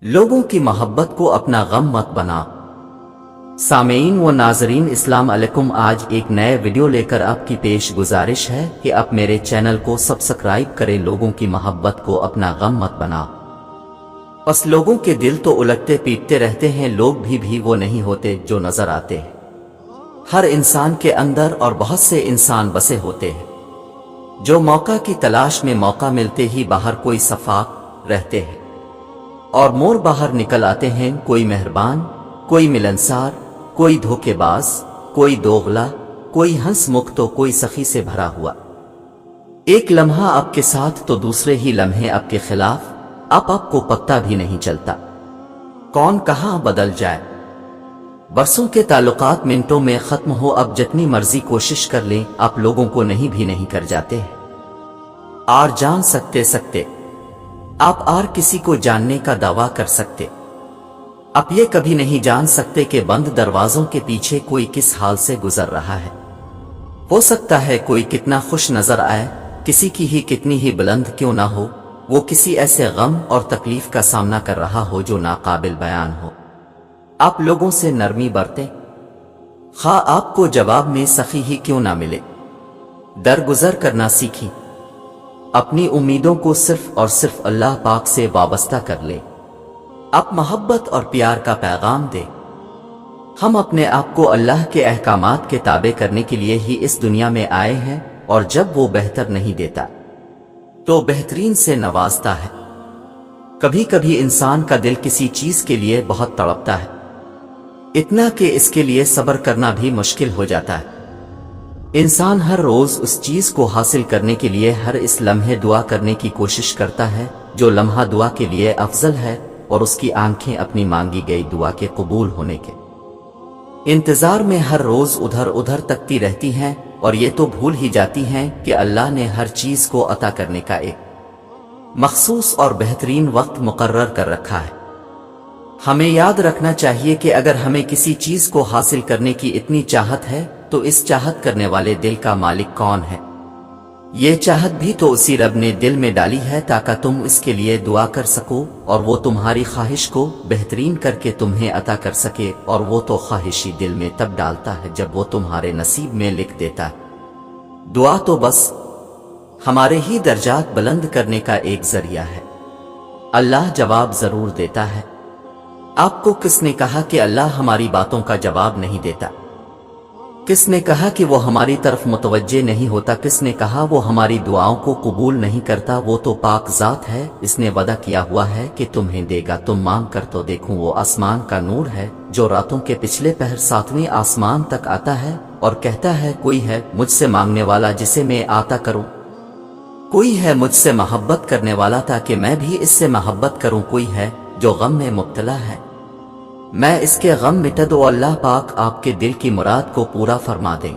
لوگوں کی محبت کو اپنا غم مت بنا۔ سامعین و ناظرین السلام علیکم، آج ایک نئے ویڈیو لے کر آپ کی پیش گزارش ہے کہ آپ میرے چینل کو سبسکرائب کریں۔ لوگوں کی محبت کو اپنا غم مت بنا۔ بس لوگوں کے دل تو الٹتے پیٹتے رہتے ہیں، لوگ بھی وہ نہیں ہوتے جو نظر آتے ہیں۔ ہر انسان کے اندر اور بہت سے انسان بسے ہوتے ہیں جو موقع کی تلاش میں موقع ملتے ہی باہر کوئی صفاق رہتے ہیں اور مور باہر نکل آتے ہیں۔ کوئی مہربان، کوئی ملنسار، کوئی دھوکے باز، کوئی دوغلا، کوئی ہنس مکھ تو کوئی سخی سے بھرا ہوا۔ ایک لمحہ آپ کے ساتھ تو دوسرے ہی لمحے آپ کے خلاف، آپ کو پتہ بھی نہیں چلتا کون کہاں بدل جائے۔ برسوں کے تعلقات منٹوں میں ختم ہو، اب جتنی مرضی کوشش کر لیں آپ لوگوں کو نہیں کر جاتے ہیں۔ اور جان سکتے آپ اور کسی کو جاننے کا دعویٰ کر سکتے، آپ یہ کبھی نہیں جان سکتے کہ بند دروازوں کے پیچھے کوئی کس حال سے گزر رہا ہے۔ ہو سکتا ہے کوئی کتنا خوش نظر آئے، کسی کی ہی کتنی ہی بلند کیوں نہ ہو، وہ کسی ایسے غم اور تکلیف کا سامنا کر رہا ہو جو ناقابل بیان ہو۔ آپ لوگوں سے نرمی برتیں، خواہ آپ کو جواب میں سخی ہی کیوں نہ ملے۔ درگزر کرنا سیکھیں، اپنی امیدوں کو صرف اور صرف اللہ پاک سے وابستہ کر لیں۔ آپ محبت اور پیار کا پیغام دیں۔ ہم اپنے آپ کو اللہ کے احکامات کے تابع کرنے کے لیے ہی اس دنیا میں آئے ہیں، اور جب وہ بہتر نہیں دیتا تو بہترین سے نوازتا ہے۔ کبھی کبھی انسان کا دل کسی چیز کے لیے بہت تڑپتا ہے، اتنا کہ اس کے لیے صبر کرنا بھی مشکل ہو جاتا ہے۔ انسان ہر روز اس چیز کو حاصل کرنے کے لیے ہر اس لمحے دعا کرنے کی کوشش کرتا ہے جو لمحہ دعا کے لیے افضل ہے، اور اس کی آنکھیں اپنی مانگی گئی دعا کے قبول ہونے کے انتظار میں ہر روز ادھر تکتی رہتی ہیں، اور یہ تو بھول ہی جاتی ہیں کہ اللہ نے ہر چیز کو عطا کرنے کا ایک مخصوص اور بہترین وقت مقرر کر رکھا ہے۔ ہمیں یاد رکھنا چاہیے کہ اگر ہمیں کسی چیز کو حاصل کرنے کی اتنی چاہت ہے تو اس چاہت کرنے والے دل کا مالک کون ہے؟ یہ چاہت بھی تو اسی رب نے دل میں ڈالی ہے تاکہ تم اس کے لیے دعا کر سکو، اور وہ تمہاری خواہش کو بہترین کر کے تمہیں عطا کر سکے، اور وہ تو خواہشی دل میں تب ڈالتا ہے جب وہ تمہارے نصیب میں لکھ دیتا ہے۔ دعا تو بس ہمارے ہی درجات بلند کرنے کا ایک ذریعہ ہے۔ اللہ جواب ضرور دیتا ہے۔ آپ کو کس نے کہا کہ اللہ ہماری باتوں کا جواب نہیں دیتا؟ کس نے کہا کہ وہ ہماری طرف متوجہ نہیں ہوتا؟ کس نے کہا وہ ہماری دعاؤں کو قبول نہیں کرتا؟ وہ تو پاک ذات ہے، اس نے وعدہ کیا ہوا ہے کہ تمہیں دے گا، تم مانگ کر تو دیکھو۔ وہ آسمان کا نور ہے جو راتوں کے پچھلے پہر 7ویں آسمان تک آتا ہے اور کہتا ہے کوئی ہے مجھ سے مانگنے والا جسے میں عطا کروں، کوئی ہے مجھ سے محبت کرنے والا تاکہ میں بھی اس سے محبت کروں، کوئی ہے جو غم میں مبتلا ہے میں اس کے غم مٹا دوں۔ اللہ پاک آپ کے دل کی مراد کو پورا فرما دیں۔